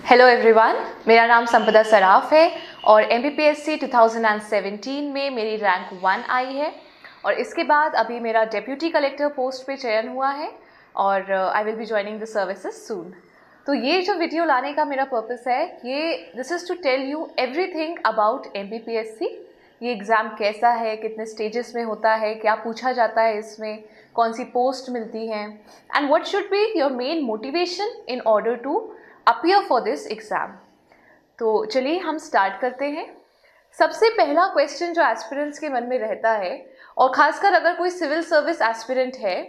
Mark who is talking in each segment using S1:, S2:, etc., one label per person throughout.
S1: Hello everyone, मेरा नाम संपदा सराफ है और MPPSC 2017 में मेरी रैंक 1 आई है और इसके बाद अभी मेरा डेप्यूटी कलेक्टर पोस्ट पे चयन हुआ है और I will be joining the services soon. तो ये जो वीडियो लाने का मेरा पर्पस है, ये this is to tell you everything about MPPSC। ये एग्ज़ाम कैसा है, कितने स्टेजेस में होता है, क्या पूछा जाता है इसमें, कौन सी पोस्ट मिलती हैं and what should be your main motivation in order to appear for this exam. तो चलिए हम स्टार्ट करते हैं। सबसे पहला क्वेश्चन जो एस्पिरेंट्स के मन में रहता है, और ख़ासकर अगर कोई सिविल सर्विस एस्पिरेंट है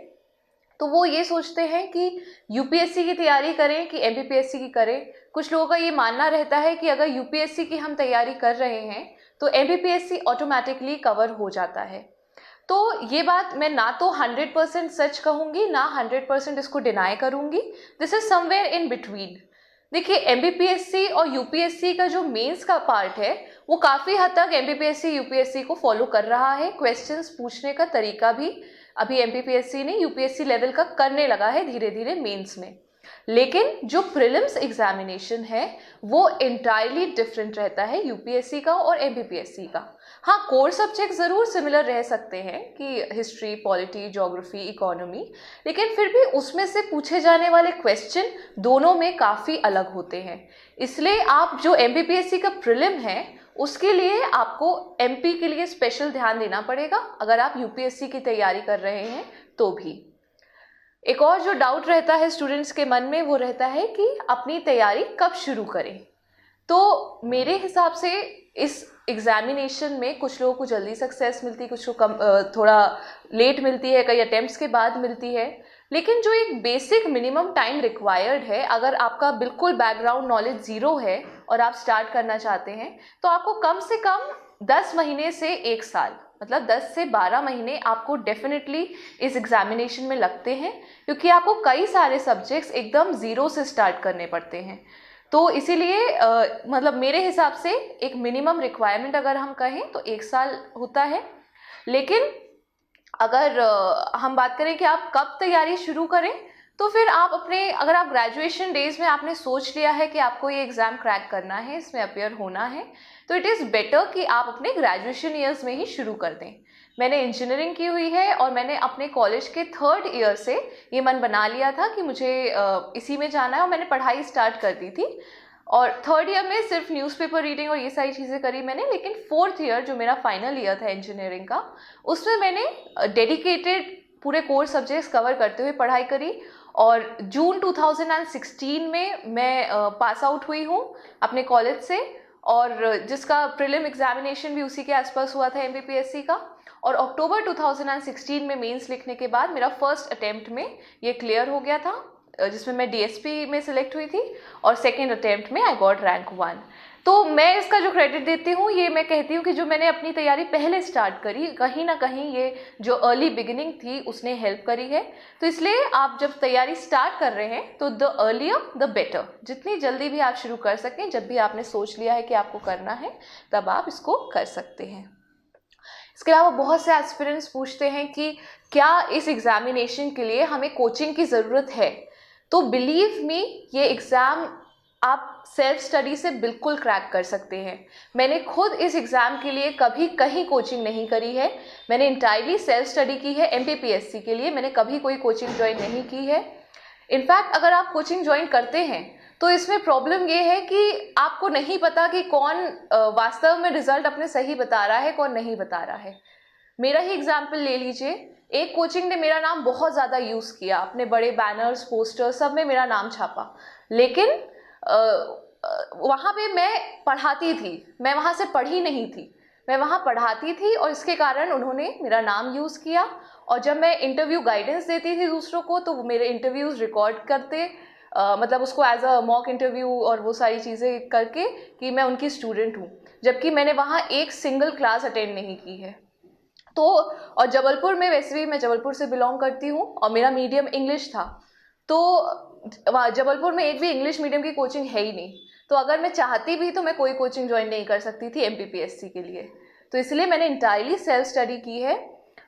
S1: तो वो ये सोचते हैं कि यूपीएससी की तैयारी करें कि एमपीपीएससी की करें। कुछ लोगों का ये मानना रहता है कि अगर यूपीएससी की हम तैयारी कर रहे हैं तो एमपीपीएससी ऑटोमेटिकली कवर हो जाता है। तो ये बात मैं ना तो 100% सच कहूँगी, ना 100% इसको डिनाई करूँगी। This is somewhere in between. देखिए, एमपीपीएससी और यूपीएससी का जो मेंस का पार्ट है वो काफ़ी हद तक एमपीपीएससी यूपीएससी को फॉलो कर रहा है। क्वेश्चंस पूछने का तरीका भी अभी एमपीपीएससी ने यूपीएससी लेवल का करने लगा है धीरे धीरे मेंस में। लेकिन जो प्रीलिम्स एग्जामिनेशन है वो एंटायरली डिफरेंट रहता है यूपीएससी का और एमपीपीएससी का। हाँ, कोर सब्जेक्ट ज़रूर सिमिलर रह सकते हैं कि हिस्ट्री, पॉलिटी, ज्योग्राफी, इकोनॉमी, लेकिन फिर भी उसमें से पूछे जाने वाले क्वेश्चन दोनों में काफ़ी अलग होते हैं। इसलिए आप जो एमपीपीएससी का प्रीलिम है उसके लिए आपको एमपी के लिए स्पेशल ध्यान देना पड़ेगा अगर आप यूपीएससी की तैयारी कर रहे हैं तो भी। एक और जो डाउट रहता है स्टूडेंट्स के मन में वो रहता है कि अपनी तैयारी कब शुरू करें। तो मेरे हिसाब से इस एग्जामिनेशन में कुछ लोगों को जल्दी सक्सेस मिलती है, कुछ को कम थोड़ा लेट मिलती है, कई अटेम्प्ट्स के बाद मिलती है। लेकिन जो एक बेसिक मिनिमम टाइम रिक्वायर्ड है, अगर आपका बिल्कुल बैकग्राउंड नॉलेज ज़ीरो है और आप स्टार्ट करना चाहते हैं तो आपको कम से कम 10 महीने से 1 साल, मतलब 10 से 12 महीने आपको डेफिनेटली इस एग्जामिनेशन में लगते हैं, क्योंकि आपको कई सारे सब्जेक्ट्स एकदम ज़ीरो से स्टार्ट करने पड़ते हैं। तो इसीलिए मतलब मेरे हिसाब से एक मिनिमम रिक्वायरमेंट अगर हम कहें तो 1 साल होता है। लेकिन अगर हम बात करें कि आप कब तैयारी शुरू करें, तो फिर आप अपने, अगर आप ग्रेजुएशन डेज में आपने सोच लिया है कि आपको ये एग्ज़ाम क्रैक करना है, इसमें अपियर होना है, तो इट इज़ बेटर कि आप अपने ग्रेजुएशन ईयर्स में ही शुरू कर दें। मैंने इंजीनियरिंग की हुई है और मैंने अपने कॉलेज के 3rd ईयर से ये मन बना लिया था कि मुझे इसी में जाना है और मैंने पढ़ाई स्टार्ट कर दी थी। और 3rd ईयर में सिर्फ न्यूज़पेपर रीडिंग और ये सारी चीज़ें करी मैंने। लेकिन 4th ईयर जो मेरा फाइनल ईयर था इंजीनियरिंग का, उसमें मैंने डेडिकेटेड पूरे कोर सब्जेक्ट्स कवर करते हुए पढ़ाई करी और जून 2016 में मैं पास आउट हुई हूँ अपने कॉलेज से, और जिसका प्रीलिम एग्जामिनेशन भी उसी के आसपास हुआ था एमपीपीएससी का। और अक्टूबर 2016 में मेंस लिखने के बाद मेरा फर्स्ट अटेम्प्ट में ये क्लियर हो गया था, जिसमें मैं डीएसपी में सिलेक्ट हुई थी, और सेकेंड अटेम्प्ट में आई गॉट रैंक 1। तो मैं इसका जो क्रेडिट देती हूँ, ये मैं कहती हूँ कि जो मैंने अपनी तैयारी पहले स्टार्ट करी, कहीं ना कहीं ये जो अर्ली बिगिनिंग थी उसने हेल्प करी है। तो इसलिए आप जब तैयारी स्टार्ट कर रहे हैं तो द अर्लियर द बेटर, जितनी जल्दी भी आप शुरू कर सकें, जब भी आपने सोच लिया है कि आपको करना है तब आप इसको कर सकते हैं। इसके अलावा बहुत से एस्पिरेंट्स पूछते हैं कि क्या इस एग्जामिनेशन के लिए हमें कोचिंग की ज़रूरत है। तो बिलीव मी, ये एग्ज़ाम आप सेल्फ स्टडी से बिल्कुल क्रैक कर सकते हैं। मैंने खुद इस एग्ज़ाम के लिए कभी कहीं कोचिंग नहीं करी है, मैंने इंटायरली सेल्फ स्टडी की है। एमपीपीएससी के लिए मैंने कभी कोई कोचिंग ज्वाइन नहीं की है। इनफैक्ट अगर आप कोचिंग ज्वाइन करते हैं तो इसमें प्रॉब्लम ये है कि आपको नहीं पता कि कौन वास्तव में रिजल्ट अपने सही बता रहा है, कौन नहीं बता रहा है। मेरा ही एग्जाम्पल ले लीजिए, एक कोचिंग ने मेरा नाम बहुत ज़्यादा यूज़ किया, अपने बड़े बैनर्स, पोस्टर्स, सब में मेरा नाम छापा, लेकिन वहाँ पे मैं पढ़ाती थी, मैं वहाँ से पढ़ी नहीं थी, मैं वहाँ पढ़ाती थी, और इसके कारण उन्होंने मेरा नाम यूज़ किया। और जब मैं इंटरव्यू गाइडेंस देती थी दूसरों को तो वो मेरे इंटरव्यूज़ रिकॉर्ड करते, मतलब उसको एज अ मॉक इंटरव्यू और वो सारी चीज़ें करके कि मैं उनकी स्टूडेंट हूँ, जबकि मैंने वहाँ एक सिंगल क्लास अटेंड नहीं की है। तो और जबलपुर में, वैसे भी मैं जबलपुर से बिलोंग करती हूँ और मेरा मीडियम इंग्लिश था, तो जबलपुर में एक भी इंग्लिश मीडियम की कोचिंग है ही नहीं। तो अगर मैं चाहती भी तो मैं कोई कोचिंग ज्वाइन नहीं कर सकती थी एमपीपीएससी के लिए। तो इसलिए मैंने इंटायरली सेल्फ स्टडी की है।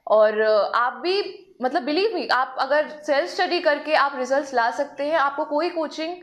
S1: और आप भी, मतलब बिलीव मी, आप अगर सेल्फ स्टडी करके आप रिजल्ट्स ला सकते हैं, आपको कोई कोचिंग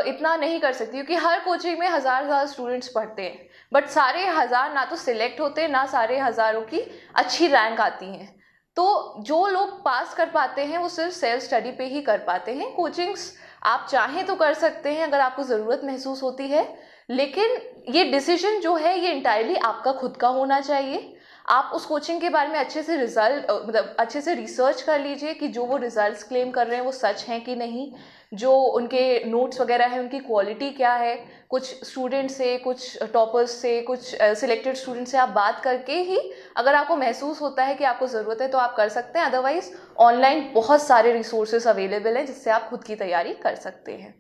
S1: इतना नहीं कर सकती, क्योंकि हर कोचिंग में हज़ार स्टूडेंट्स पढ़ते हैं, बट सारे हज़ार ना तो सिलेक्ट होते, ना सारे हज़ारों की अच्छी रैंक आती हैं। तो जो लोग पास कर पाते हैं वो सिर्फ सेल्फ स्टडी पे ही कर पाते हैं। कोचिंग्स आप चाहें तो कर सकते हैं अगर आपको ज़रूरत महसूस होती है, लेकिन ये डिसीजन जो है ये इंटायरली आपका खुद का होना चाहिए। आप उस कोचिंग के बारे में अच्छे से मतलब अच्छे से रिसर्च कर लीजिए कि जो वो रिजल्ट्स क्लेम कर रहे हैं वो सच हैं कि नहीं, जो उनके नोट्स वगैरह हैं उनकी क्वालिटी क्या है। कुछ स्टूडेंट से, कुछ टॉपर्स से, कुछ सिलेक्टेड स्टूडेंट से आप बात करके ही अगर आपको महसूस होता है कि आपको ज़रूरत है तो आप कर सकते हैं। अदरवाइज़ ऑनलाइन बहुत सारे रिसोर्सेज अवेलेबल हैं जिससे आप खुद की तैयारी कर सकते हैं।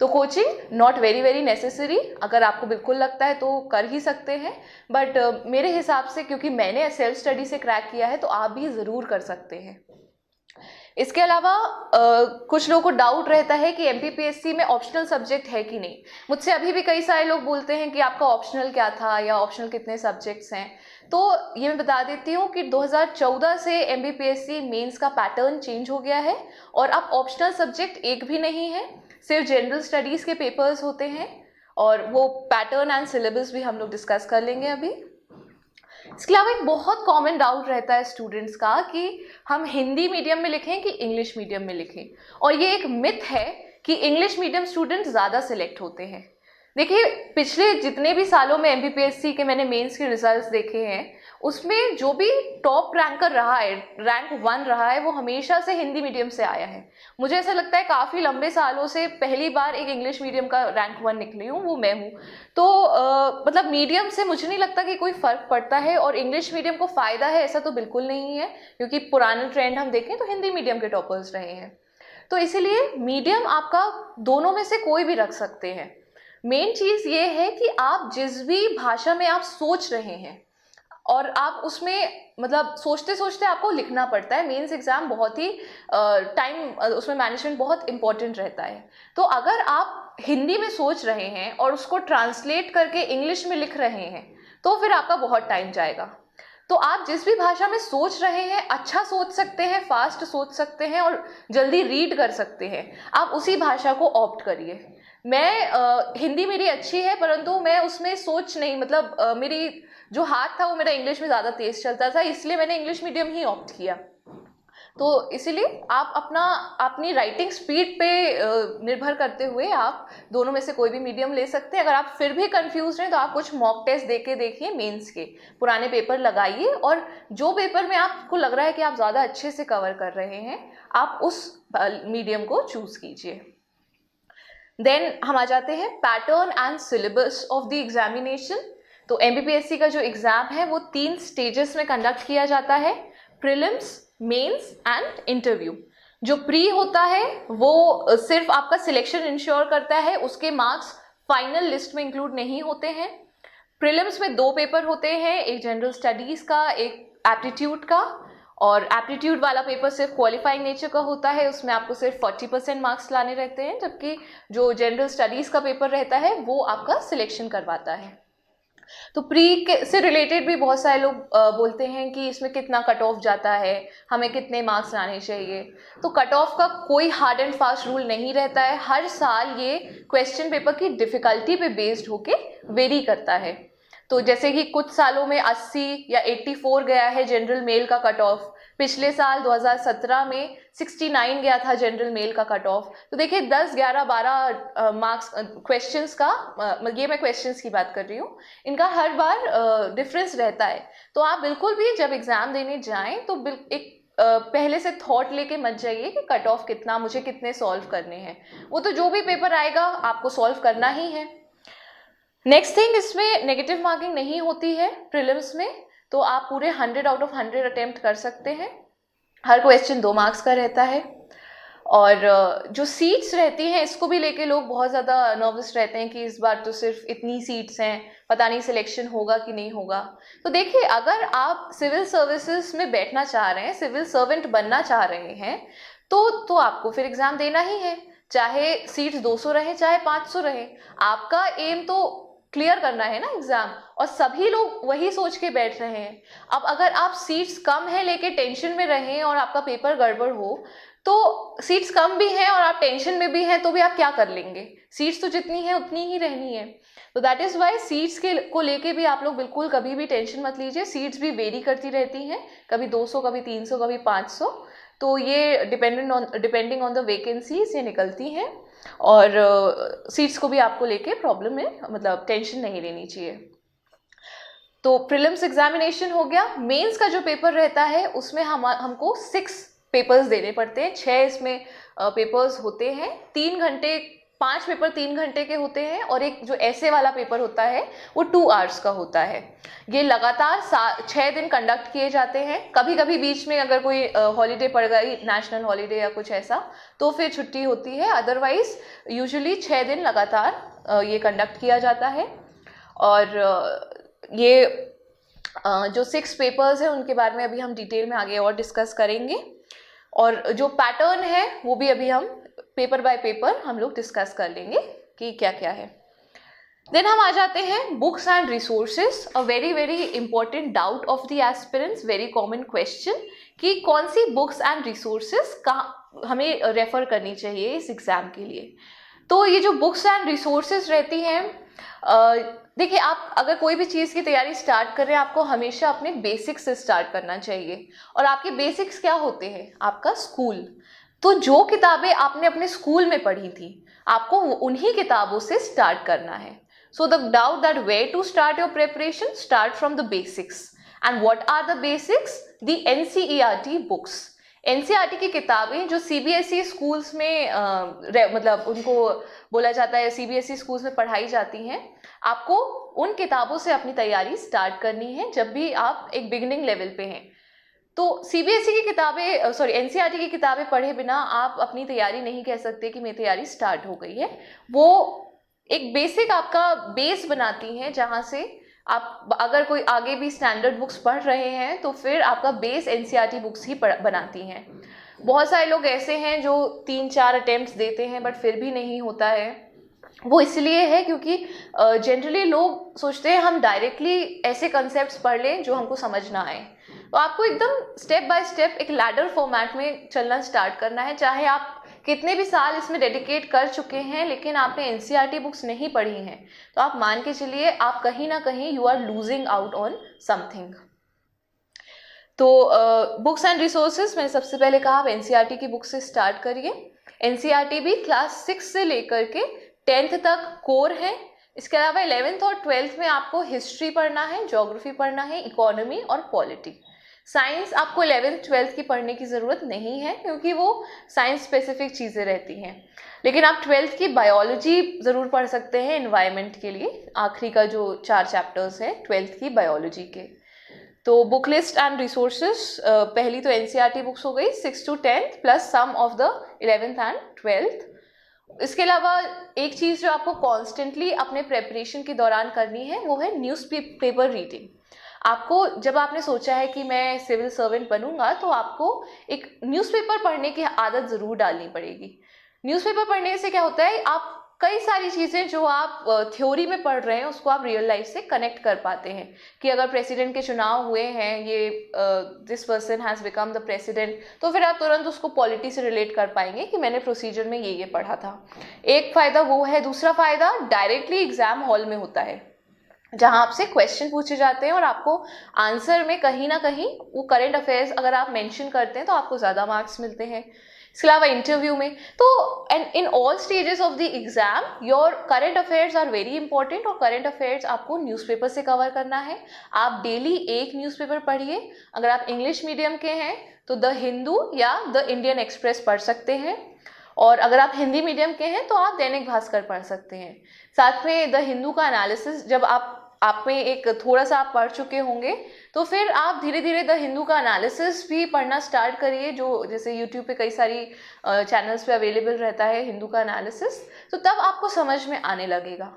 S1: तो कोचिंग नॉट वेरी नेसेसरी, अगर आपको बिल्कुल लगता है तो कर ही सकते हैं, बट मेरे हिसाब से, क्योंकि मैंने सेल्फ स्टडी से क्रैक किया है, तो आप भी ज़रूर कर सकते हैं। इसके अलावा कुछ लोगों को डाउट रहता है कि एमपीपीएससी में ऑप्शनल सब्जेक्ट है कि नहीं। मुझसे अभी भी कई सारे लोग बोलते हैं कि आपका ऑप्शनल क्या था या ऑप्शनल कितने सब्जेक्ट्स हैं। तो ये मैं बता देती हूँ कि 2014 से एमपीपीएससी मेंस का पैटर्न चेंज हो गया है और अब ऑप्शनल सब्जेक्ट एक भी नहीं है, सिर्फ जनरल स्टडीज़ के पेपर्स होते हैं, और वो पैटर्न एंड सिलेबस भी हम लोग डिस्कस कर लेंगे अभी। इसके अलावा एक बहुत कॉमन डाउट रहता है स्टूडेंट्स का कि हम हिंदी मीडियम में लिखें कि इंग्लिश मीडियम में लिखें, और ये एक मिथ है कि इंग्लिश मीडियम स्टूडेंट ज़्यादा सिलेक्ट होते हैं। देखिए, पिछले जितने भी सालों में एमपीपीएससी के मैंने मेंस के रिजल्ट्स देखे हैं, उसमें जो भी टॉप रैंकर रहा है, रैंक 1 रहा है, वो हमेशा से हिंदी मीडियम से आया है। मुझे ऐसा लगता है काफ़ी लंबे सालों से पहली बार एक इंग्लिश मीडियम का रैंक 1 निकली हूँ, वो मैं हूँ। तो मतलब मीडियम से मुझे नहीं लगता कि कोई फ़र्क पड़ता है, और इंग्लिश मीडियम को फ़ायदा है ऐसा तो बिल्कुल नहीं है, क्योंकि पुराना ट्रेंड हम देखें तो हिंदी मीडियम के टॉपर्स रहे हैं। तो इसीलिए मीडियम आपका दोनों में से कोई भी रख सकते हैं। मेन चीज़ ये है कि आप जिस भी भाषा में आप सोच रहे हैं और आप उसमें मतलब सोचते सोचते आपको लिखना पड़ता है। मेंस एग्ज़ाम बहुत ही टाइम, उसमें मैनेजमेंट बहुत इंपॉर्टेंट रहता है। तो अगर आप हिंदी में सोच रहे हैं और उसको ट्रांसलेट करके इंग्लिश में लिख रहे हैं तो फिर आपका बहुत टाइम जाएगा। तो आप जिस भी भाषा में सोच रहे हैं, अच्छा सोच सकते हैं, फास्ट सोच सकते हैं और जल्दी रीड कर सकते हैं, आप उसी भाषा को ऑप्ट करिए। मैं हिंदी मेरी अच्छी है, परंतु मैं उसमें सोच नहीं, मतलब मेरी जो हाथ था वो मेरा इंग्लिश में ज़्यादा तेज़ चलता था, इसलिए मैंने इंग्लिश मीडियम ही ऑप्ट किया। तो इसीलिए आप अपनी राइटिंग स्पीड पे निर्भर करते हुए आप दोनों में से कोई भी मीडियम ले सकते हैं। अगर आप फिर भी कंफ्यूज हैं तो आप कुछ मॉक टेस्ट दे के देखिए, मेंस के पुराने पेपर लगाइए, और जो पेपर में आपको लग रहा है कि आप ज़्यादा अच्छे से कवर कर रहे हैं, आप उस मीडियम को चूज़ कीजिए। देन हम आ जाते हैं pattern and syllabus of the examination. तो एमपीपीएससी का जो एग्ज़ाम है वो 3 स्टेजेस में कंडक्ट किया जाता है, प्रीलिम्स, मेंस एंड इंटरव्यू। जो प्री होता है वो सिर्फ आपका सिलेक्शन इंश्योर करता है, उसके मार्क्स फाइनल लिस्ट में इंक्लूड नहीं होते हैं। प्रीलिम्स में 2 पेपर होते हैं, एक जनरल स्टडीज़ का, एक एप्टीट्यूड का, और एप्टीट्यूड वाला पेपर सिर्फ क्वालिफाइंग नेचर का होता है, उसमें आपको सिर्फ 40% मार्क्स लाने रहते हैं, जबकि जो जनरल स्टडीज़ का पेपर रहता है वो आपका सिलेक्शन करवाता है। तो प्री के से रिलेटेड भी बहुत सारे लोग बोलते हैं कि इसमें कितना कट ऑफ जाता है, हमें कितने मार्क्स लाने चाहिए। तो कट ऑफ का कोई हार्ड एंड फास्ट रूल नहीं रहता है, हर साल ये क्वेश्चन पेपर की डिफ़िकल्टी पे बेस्ड होके वेरी करता है। तो जैसे कि कुछ सालों में 80 या 84 गया है जनरल मेल का कट ऑफ, पिछले साल 2017 में 69 गया था जनरल मेल का कट ऑफ। तो देखिए 10, 11, 12 मार्क्स क्वेश्चंस का, ये मैं क्वेश्चंस की बात कर रही हूँ, इनका हर बार डिफरेंस रहता है। तो आप बिल्कुल भी जब एग्ज़ाम देने जाएं तो एक पहले से थॉट लेके मत जाइए कि कट ऑफ कितना, मुझे कितने सॉल्व करने हैं। वो तो जो भी पेपर आएगा आपको सॉल्व करना ही है। नेक्स्ट थिंग, इसमें नेगेटिव मार्किंग नहीं होती है प्रीलिम्स में, तो आप पूरे 100 आउट ऑफ 100 अटेम्प्ट कर सकते हैं। हर क्वेश्चन 2 मार्क्स का रहता है। और जो सीट्स रहती हैं इसको भी लेके लोग बहुत ज़्यादा नर्वस रहते हैं कि इस बार तो सिर्फ इतनी सीट्स हैं, पता नहीं सिलेक्शन होगा कि नहीं होगा। तो देखिए, अगर आप सिविल सर्विसेज में बैठना चाह रहे हैं, सिविल सर्वेंट बनना चाह रहे हैं, तो आपको फिर एग्ज़ाम देना ही है, चाहे सीट्स 200 रहे चाहे 500 रहे। आपका एम तो क्लियर करना है ना एग्ज़ाम, और सभी लोग वही सोच के बैठ रहे हैं। अब अगर आप सीट्स कम है लेके टेंशन में रहें और आपका पेपर गड़बड़ हो, तो सीट्स कम भी हैं और आप टेंशन में भी हैं तो भी आप क्या कर लेंगे, सीट्स तो जितनी है उतनी ही रहनी है। तो दैट इज़ वाई सीट्स को लेके भी आप लोग बिल्कुल कभी भी टेंशन मत लीजिए। सीट्स भी वेरी करती रहती हैं, कभी 200, कभी 300, कभी 500, तो ये डिपेंडिंग ऑन द वैकेंसीज ये निकलती हैं। और सीट्स को भी आपको लेके प्रॉब्लम में मतलब टेंशन नहीं लेनी चाहिए। तो प्रीलिम्स एग्जामिनेशन हो गया। मेंस का जो पेपर रहता है उसमें हमको 6 पेपर्स देने पड़ते हैं। 6 इसमें पेपर्स होते हैं। 3 घंटे, 5 पेपर 3 घंटे के होते हैं और एक जो ऐसे वाला पेपर होता है वो 2 आवर्स का होता है। ये लगातार 6 दिन कंडक्ट किए जाते हैं। कभी कभी बीच में अगर कोई हॉलीडे पड़ गई, नेशनल हॉलीडे या कुछ ऐसा, तो फिर छुट्टी होती है। अदरवाइज यूजुअली 6 दिन लगातार ये कंडक्ट किया जाता है। और ये जो 6 पेपर्स हैं उनके बारे में अभी हम डिटेल में आगे और डिस्कस करेंगे। और जो पैटर्न है वो भी अभी हम पेपर बाय पेपर हम लोग डिस्कस कर लेंगे कि क्या क्या है। देन हम आ जाते हैं books and resources. A very very important doubt of the aspirants, very common question कि कौन सी बुक्स एंड रिसोर्सेज कहाँ हमें रेफर करनी चाहिए इस एग्ज़ाम के लिए। तो ये जो बुक्स एंड रिसोर्सेज रहती हैं, देखिए आप अगर कोई भी चीज़ की तैयारी स्टार्ट कर रहे हैं आपको हमेशा अपने बेसिक्स से स्टार्ट करना चाहिए। और आपके बेसिक्स क्या होते हैं? आपका स्कूल। तो जो किताबें आपने अपने स्कूल में पढ़ी थी आपको उन्हीं किताबों से स्टार्ट करना है। So the doubt that way to start your preparation, start from the basics. And what are the basics? The NCERT books. NCERT की किताबें जो सीबीएसई स्कूल्स में मतलब उनको बोला जाता है सीबीएसई स्कूल्स में पढ़ाई जाती हैं, आपको उन किताबों से अपनी तैयारी स्टार्ट करनी है जब भी आप एक बिगिनिंग लेवल पे हैं। तो सीबीएसई की किताबें, सॉरी एनसीईआरटी की किताबें पढ़े बिना आप अपनी तैयारी नहीं कह सकते कि मेरी तैयारी स्टार्ट हो गई है। वो एक बेसिक आपका बेस बनाती हैं जहाँ से आप अगर कोई आगे भी स्टैंडर्ड बुक्स पढ़ रहे हैं तो फिर आपका बेस एनसीईआरटी बुक्स ही बनाती हैं। बहुत सारे लोग ऐसे हैं जो 3-4 अटेम्प्ट्स देते हैं बट फिर भी नहीं होता है। वो इसलिए है क्योंकि जनरली लोग सोचते हैं हम डायरेक्टली ऐसे कंसेप्ट्स पढ़ लें जो हमको समझ ना आए। तो आपको एकदम स्टेप बाय स्टेप एक लैडर फॉर्मेट में चलना स्टार्ट करना है। चाहे आप कितने भी साल इसमें डेडिकेट कर चुके हैं लेकिन आपने एनसीईआरटी बुक्स नहीं पढ़ी हैं तो आप मान के चलिए आप कहीं ना कहीं you are losing out on something. तो बुक्स एंड रिसोर्सेज मैंने सबसे पहले कहा आप एनसीईआरटी की बुक से स्टार्ट करिए। एनसीईआरटी भी क्लास 6 से लेकर के 10th तक कोर है। इसके अलावा 11th और 12th में आपको हिस्ट्री पढ़ना है, ज्योग्राफी पढ़ना है, इकोनॉमी और पॉलिटी। साइंस आपको 11th 12th की पढ़ने की ज़रूरत नहीं है क्योंकि वो साइंस स्पेसिफिक चीज़ें रहती हैं। लेकिन आप 12th की बायोलॉजी ज़रूर पढ़ सकते हैं एनवायरनमेंट के लिए। आखिरी का जो 4 चैप्टर्स है 12th की बायोलॉजी के। तो बुक लिस्ट एंड रिसोर्सेज, पहली तो एनसीईआरटी बुक्स हो गई 6 to 10th plus sum of the 11th and 12th। इसके अलावा एक चीज़ जो आपको कॉन्स्टेंटली अपने प्रेपरेशन के दौरान करनी है वो है न्यूज़पेपर रीडिंग। आपको जब आपने सोचा है कि मैं सिविल सर्वेंट बनूंगा तो आपको एक न्यूज़पेपर पढ़ने की आदत ज़रूर डालनी पड़ेगी। न्यूज़पेपर पढ़ने से क्या होता है, आप कई सारी चीज़ें जो आप थ्योरी में पढ़ रहे हैं उसको आप रियल लाइफ से कनेक्ट कर पाते हैं कि अगर प्रेसिडेंट के चुनाव हुए हैं, ये this person has become the president, तो फिर आप तुरंत उसको पॉलिटी से रिलेट कर पाएंगे कि मैंने प्रोसीजर में ये पढ़ा था। एक फ़ायदा वो है। दूसरा फ़ायदा डायरेक्टली एग्ज़ाम हॉल में होता है जहाँ आपसे क्वेश्चन पूछे जाते हैं और आपको आंसर में कहीं ना कहीं वो करंट अफेयर्स अगर आप मेंशन करते हैं तो आपको ज़्यादा मार्क्स मिलते हैं। इसके अलावा इंटरव्यू में तो and in all stages of the exam your current affairs are very important. और करंट अफेयर्स आपको न्यूज़पेपर से कवर करना है। आप डेली एक न्यूज़पेपर पढ़िए। अगर आप इंग्लिश मीडियम के हैं तो द हिंदू या द इंडियन एक्सप्रेस पढ़ सकते हैं, और अगर आप हिंदी मीडियम के हैं तो आप दैनिक भास्कर पढ़ सकते हैं। साथ में द हिंदू का एनालिसिस जब आप में एक थोड़ा सा आप पढ़ चुके होंगे तो फिर आप धीरे धीरे द हिंदू का एनालिसिस भी पढ़ना स्टार्ट करिए, जो जैसे यूट्यूब पे कई सारी चैनल्स पे अवेलेबल रहता है हिंदू का एनालिसिस। तो तब आपको समझ में आने लगेगा।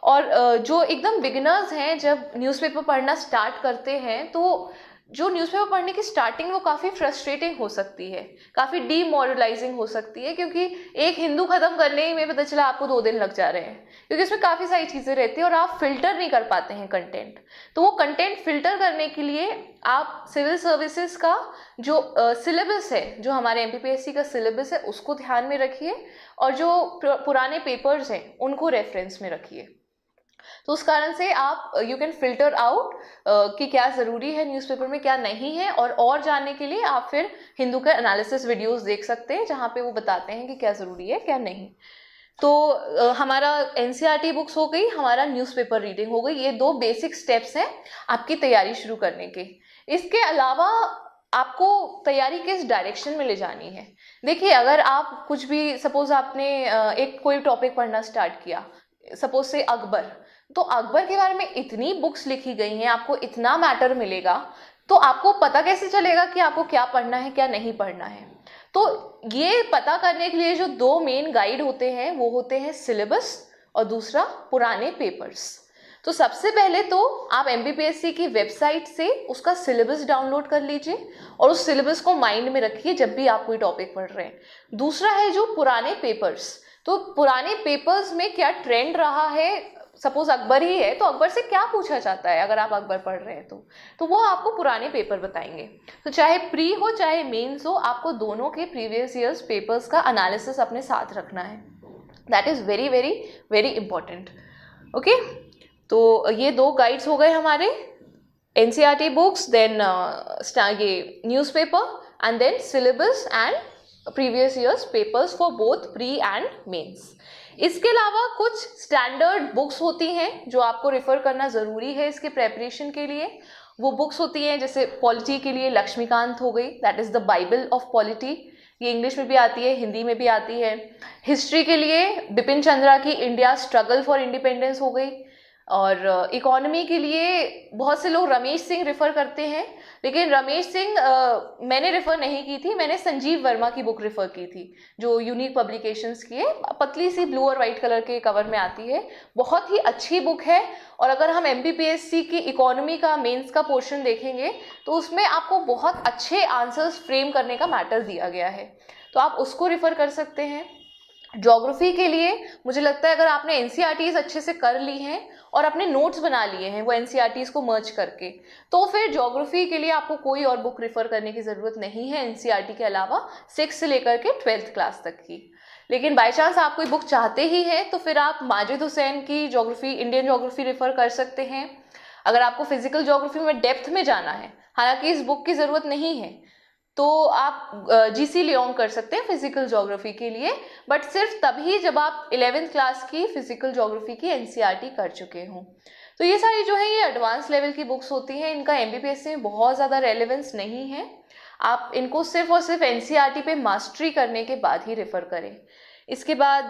S1: और जो एकदम बिगिनर्स हैं जब न्यूज़पेपर पढ़ना स्टार्ट करते हैं तो जो न्यूज़पेपर पढ़ने की स्टार्टिंग वो काफ़ी फ्रस्ट्रेटिंग हो सकती है, काफ़ी डीमोरलाइजिंग हो सकती है, क्योंकि एक हिंदू ख़त्म करने ही में पता चला आपको 2 दिन लग जा रहे हैं, क्योंकि इसमें काफ़ी सारी चीज़ें रहती हैं और आप फिल्टर नहीं कर पाते हैं कंटेंट। तो वो कंटेंट फिल्टर करने के लिए आप सिविल सर्विसेज का जो सिलेबस है, जो हमारे एमपीपीएससी का सिलेबस है, उसको ध्यान में रखिए और जो पुराने पेपर्स हैं उनको रेफरेंस में रखिए। तो उस कारण से आप यू कैन फिल्टर आउट कि क्या ज़रूरी है न्यूज़पेपर में, क्या नहीं है। और जानने के लिए आप फिर हिंदू का एनालिसिस वीडियोस देख सकते हैं, जहाँ पे वो बताते हैं कि क्या ज़रूरी है क्या नहीं। तो हमारा एनसीईआरटी बुक्स हो गई, हमारा न्यूज़पेपर रीडिंग हो गई। ये 2 बेसिक स्टेप्स हैं आपकी तैयारी शुरू करने के। इसके अलावा आपको तैयारी किस डायरेक्शन में ले जानी है। देखिए, अगर आप कुछ भी, सपोज आपने एक कोई टॉपिक पढ़ना स्टार्ट किया, सपोज से अकबर, तो अकबर के बारे में इतनी बुक्स लिखी गई हैं, आपको इतना मैटर मिलेगा, तो आपको पता कैसे चलेगा कि आपको क्या पढ़ना है क्या नहीं पढ़ना है। तो ये पता करने के लिए जो 2 मेन गाइड होते हैं वो होते हैं सिलेबस और दूसरा पुराने पेपर्स। तो सबसे पहले तो आप एमपीपीएससी की वेबसाइट से उसका सिलेबस डाउनलोड कर लीजिए और उस सिलेबस को माइंड में रखिए जब भी आप कोई टॉपिक पढ़ रहे हैं। दूसरा है जो पुराने पेपर्स, तो पुराने पेपर्स में क्या ट्रेंड रहा है, सपोज अकबर ही है तो अकबर से क्या पूछा जाता है अगर आप अकबर पढ़ रहे हैं तो वो आपको पुराने पेपर बताएंगे। तो चाहे प्री हो चाहे मेंस हो, आपको दोनों के प्रीवियस ईयर्स पेपर्स का एनालिसिस अपने साथ रखना है। That is very very very important. Okay, तो ये 2 गाइड्स हो गए हमारे, एनसीईआरटी बुक्स, देन ये newspaper and then syllabus and previous years papers for both pre and mains. इसके अलावा कुछ स्टैंडर्ड बुक्स होती हैं जो आपको रेफर करना ज़रूरी है इसके प्रेपरेशन के लिए। वो बुक्स होती हैं जैसे पॉलिटी के लिए लक्ष्मीकांत हो गई, that is the Bible of polity, ये इंग्लिश में भी आती है हिंदी में भी आती है। हिस्ट्री के लिए बिपिन चंद्रा की इंडिया स्ट्रगल फॉर इंडिपेंडेंस हो गई। और इकोनॉमी के लिए बहुत से लोग रमेश सिंह रेफ़र करते हैं, लेकिन रमेश सिंह मैंने रेफ़र नहीं की थी, मैंने संजीव वर्मा की बुक रेफ़र की थी जो यूनिक पब्लिकेशंस की है, पतली सी ब्लू और वाइट कलर के कवर में आती है, बहुत ही अच्छी बुक है। और अगर हम एमपीपीएससी की इकोनॉमी का मेंस का पोर्शन देखेंगे तो उसमें आपको बहुत अच्छे आंसर्स फ्रेम करने का मैटर दिया गया है, तो आप उसको रेफ़र कर सकते हैं। ज्योग्राफी के लिए मुझे लगता है अगर आपने एनसीईआरटीज़ अच्छे से कर ली हैं और अपने नोट्स बना लिए हैं वो एनसीईआरटीज़ को मर्ज करके, तो फिर ज्योग्राफी के लिए आपको कोई और बुक रेफर करने की ज़रूरत नहीं है एनसीईआरटी के अलावा, 6 से लेकर के 12th क्लास तक की। लेकिन बाय चांस आप कोई बुक चाहते ही हैं तो फिर आप माजिद हुसैन की ज्योग्राफी, इंडियन ज्योग्राफी रेफर कर सकते हैं। अगर आपको फिजिकल ज्योग्राफी में डेप्थ में जाना है, हालांकि इस बुक की ज़रूरत नहीं है, तो आप जीसी लियोंग कर सकते हैं फिजिकल ज्योग्राफी के लिए, बट सिर्फ तभी जब आप 11th क्लास की फिजिकल ज्योग्राफी की एनसीईआरटी कर चुके हों। तो ये सारी जो है ये एडवांस लेवल की बुक्स होती हैं, इनका एमपीपीएससी में बहुत ज़्यादा रेलेवेंस नहीं है, आप इनको सिर्फ और सिर्फ एनसीईआरटी पे मास्टरी करने के बाद ही रेफ़र करें। इसके बाद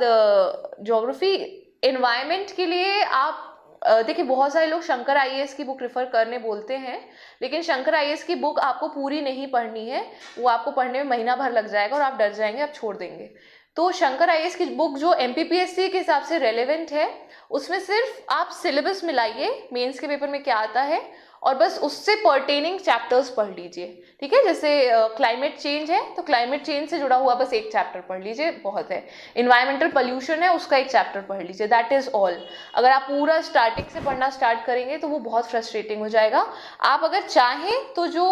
S1: ज्योग्राफी एनवायरनमेंट के लिए आप देखिए, बहुत सारे लोग शंकर आईएएस की बुक रेफ़र करने बोलते हैं, लेकिन शंकर आईएएस की बुक आपको पूरी नहीं पढ़नी है, वो आपको पढ़ने में महीना भर लग जाएगा और आप डर जाएंगे, आप छोड़ देंगे। तो शंकर आईएएस की बुक जो एमपीपीएससी के हिसाब से रेलेवेंट है, उसमें सिर्फ आप सिलेबस मिलाइए मेंस के पेपर में क्या आता है और बस उससे पर्टेनिंग चैप्टर्स पढ़ लीजिए। ठीक है, जैसे क्लाइमेट चेंज है तो क्लाइमेट चेंज से जुड़ा हुआ बस एक चैप्टर पढ़ लीजिए, बहुत है। इन्वायरमेंटल पोल्यूशन है, उसका एक चैप्टर पढ़ लीजिए, दैट इज़ ऑल। अगर आप पूरा स्टार्टिंग से पढ़ना स्टार्ट करेंगे तो वो बहुत फ्रस्ट्रेटिंग हो जाएगा। आप अगर चाहें तो जो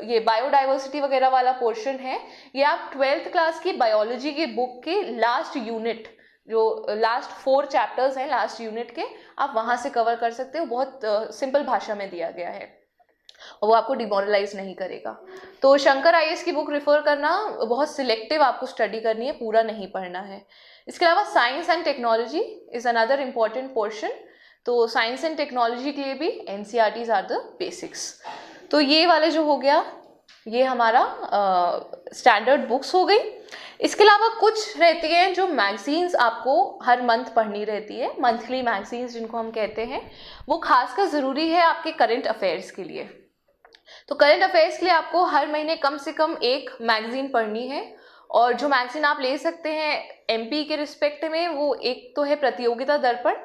S1: ये बायोडाइवर्सिटी वगैरह वाला पोर्शन है, ये आप 12th क्लास की बायोलॉजी की बुक के लास्ट यूनिट, जो लास्ट 4 चैप्टर्स हैं लास्ट यूनिट के, आप वहाँ से कवर कर सकते हो। बहुत सिंपल भाषा में दिया गया है और वो आपको डिमोरलाइज नहीं करेगा। तो शंकर आईएएस की बुक रेफ़र करना बहुत सिलेक्टिव आपको स्टडी करनी है, पूरा नहीं पढ़ना है। इसके अलावा science and technology is another important portion. तो साइंस एंड टेक्नोलॉजी के लिए भी एनसीईआरटीज़ आर द बेसिक्स। तो ये वाले जो हो गया, ये हमारा स्टैंडर्ड बुक्स हो गई। इसके अलावा कुछ रहती हैं जो मैगजीन्स आपको हर मंथ पढ़नी रहती है, मंथली मैगजीन्स जिनको हम कहते हैं, वो खासकर ज़रूरी है आपके करंट अफेयर्स के लिए। तो करंट अफेयर्स के लिए आपको हर महीने कम से कम एक मैगजीन पढ़नी है, और जो मैगजीन आप ले सकते हैं एमपी के रिस्पेक्ट में, वो एक तो है प्रतियोगिता दर्पण,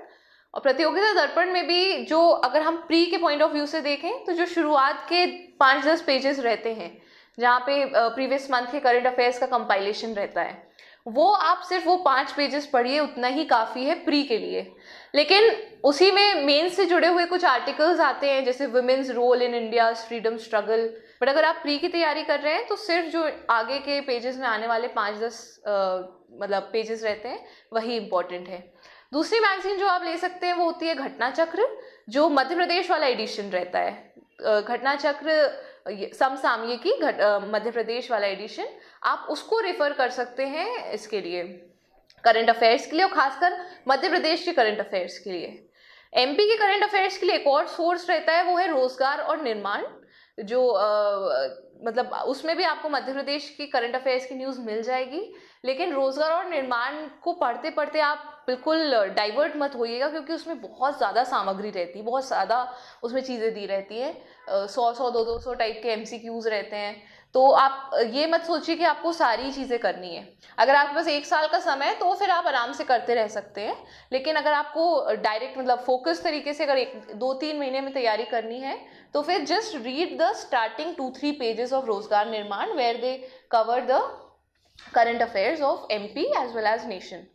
S1: और प्रतियोगिता दर्पण में भी जो अगर हम प्री के पॉइंट ऑफ व्यू से देखें तो जो शुरुआत के 5-10 पेजेस रहते हैं जहाँ पे प्रीवियस मंथ के करंट अफेयर्स का कंपाइलेशन रहता है, वो आप सिर्फ वो 5 पेजेस पढ़िए, उतना ही काफ़ी है प्री के लिए। लेकिन उसी में मेन से जुड़े हुए कुछ आर्टिकल्स आते हैं जैसे women's role in India's freedom struggle, but अगर आप प्री की तैयारी कर रहे हैं तो सिर्फ जो आगे के पेजेस में आने वाले 5-10 मतलब पेजेस रहते हैं वही इम्पॉर्टेंट है। दूसरी मैगजीन जो आप ले सकते हैं वो होती है घटना चक्र, जो मध्य प्रदेश वाला एडिशन रहता है। घटना चक्र समसामयिकी मध्य प्रदेश वाला एडिशन, आप उसको रेफर कर सकते हैं इसके लिए, करंट अफेयर्स के लिए, और खासकर मध्य प्रदेश के करंट अफेयर्स के लिए। एमपी के करंट अफेयर्स के लिए एक और सोर्स रहता है, वो है रोजगार और निर्माण, जो मतलब उसमें भी आपको मध्य प्रदेश की करंट अफेयर्स की न्यूज़ मिल जाएगी। लेकिन रोजगार और निर्माण को पढ़ते पढ़ते आप बिल्कुल डाइवर्ट मत होइएगा, क्योंकि उसमें बहुत ज़्यादा सामग्री रहती है, बहुत ज़्यादा उसमें चीज़ें दी रहती हैं, 100-100, 200 टाइप के MCQs रहते हैं। तो आप ये मत सोचिए कि आपको सारी चीज़ें करनी है। अगर आपके पास 1 साल का समय है तो फिर आप आराम से करते रह सकते हैं, लेकिन अगर आपको डायरेक्ट मतलब फोकस तरीके से अगर 2-3 महीने में तैयारी करनी है तो फिर just read the starting 2-3 pages of Rozgar Nirman where they cover the current affairs of MP as well as nation.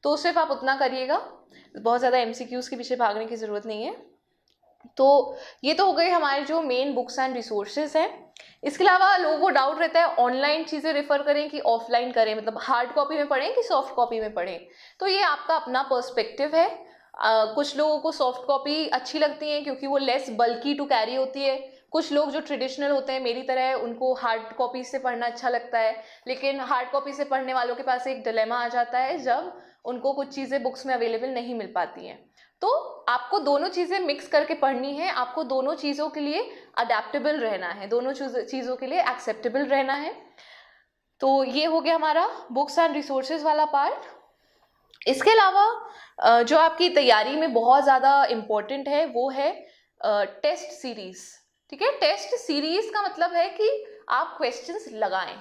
S1: तो सिर्फ आप उतना करिएगा, बहुत ज़्यादा MCQs के पीछे भागने की ज़रूरत नहीं है। तो ये तो हो गए हमारे जो मेन बुक्स एंड रिसोर्सेज हैं। इसके अलावा लोगों को डाउट रहता है ऑनलाइन चीज़ें रेफर करें कि ऑफलाइन करें, मतलब हार्ड कॉपी में पढ़ें कि सॉफ्ट कॉपी में पढ़ें। तो ये आपका अपना पर्सपेक्टिव है। कुछ लोगों को सॉफ्ट कॉपी अच्छी लगती है क्योंकि वो लेस बल्की टू कैरी होती है। कुछ लोग जो ट्रेडिशनल होते हैं मेरी तरह, उनको हार्ड कॉपी से पढ़ना अच्छा लगता है। लेकिन हार्ड कॉपी से पढ़ने वालों के पास एक डिलेमा आ जाता है जब उनको कुछ चीज़ें बुक्स में अवेलेबल नहीं मिल पाती हैं। तो आपको दोनों चीज़ें मिक्स करके पढ़नी है, आपको दोनों चीज़ों के लिए अडेप्टेबल रहना है, दोनों चीज़ों के लिए एक्सेप्टेबल रहना है। तो ये हो गया हमारा बुक्स एंड रिसोर्सेज वाला पार्ट। इसके अलावा जो आपकी तैयारी में बहुत ज़्यादा इम्पोर्टेंट है वो है टेस्ट सीरीज़। ठीक है, टेस्ट सीरीज़ का मतलब है कि आप क्वेश्चंस लगाएं,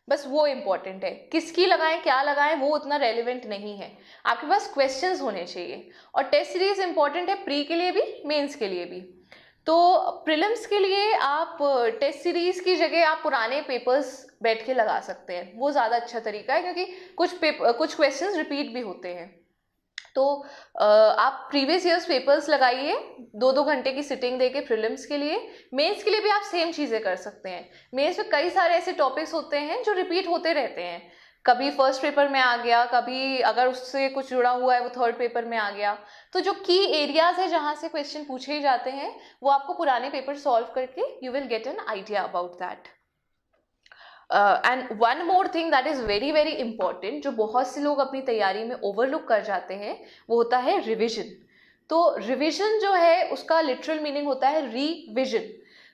S1: बस वो इम्पॉर्टेंट है। किसकी लगाएं क्या लगाएं वो उतना रेलिवेंट नहीं है, आपके पास क्वेश्चंस होने चाहिए। और टेस्ट सीरीज इम्पॉर्टेंट है प्री के लिए भी मेंस के लिए भी। तो प्रीलिम्स के लिए आप टेस्ट सीरीज की जगह आप पुराने पेपर्स बैठ के लगा सकते हैं, वो ज़्यादा अच्छा तरीका है, क्योंकि कुछ क्वेश्चंस रिपीट भी होते हैं। तो आप प्रीवियस ईयर्स पेपर्स लगाइए 2-2 घंटे की सिटिंग देके प्रीलिम्स के लिए। मेंस के लिए भी आप सेम चीज़ें कर सकते हैं। मेंस में कई सारे ऐसे टॉपिक्स होते हैं जो रिपीट होते रहते हैं, कभी फर्स्ट पेपर में आ गया, कभी अगर उससे कुछ जुड़ा हुआ है वो थर्ड पेपर में आ गया। तो जो की एरियाज है जहाँ से क्वेश्चन पूछे जाते हैं वो आपको पुराने पेपर सॉल्व करके you will get an idea about that. And one more thing that is very very important, जो बहुत से लोग अपनी तैयारी में ओवरलुक कर जाते हैं, वो होता है रिविजन। तो रिविजन जो है उसका लिटरल मीनिंग होता है रीविजन।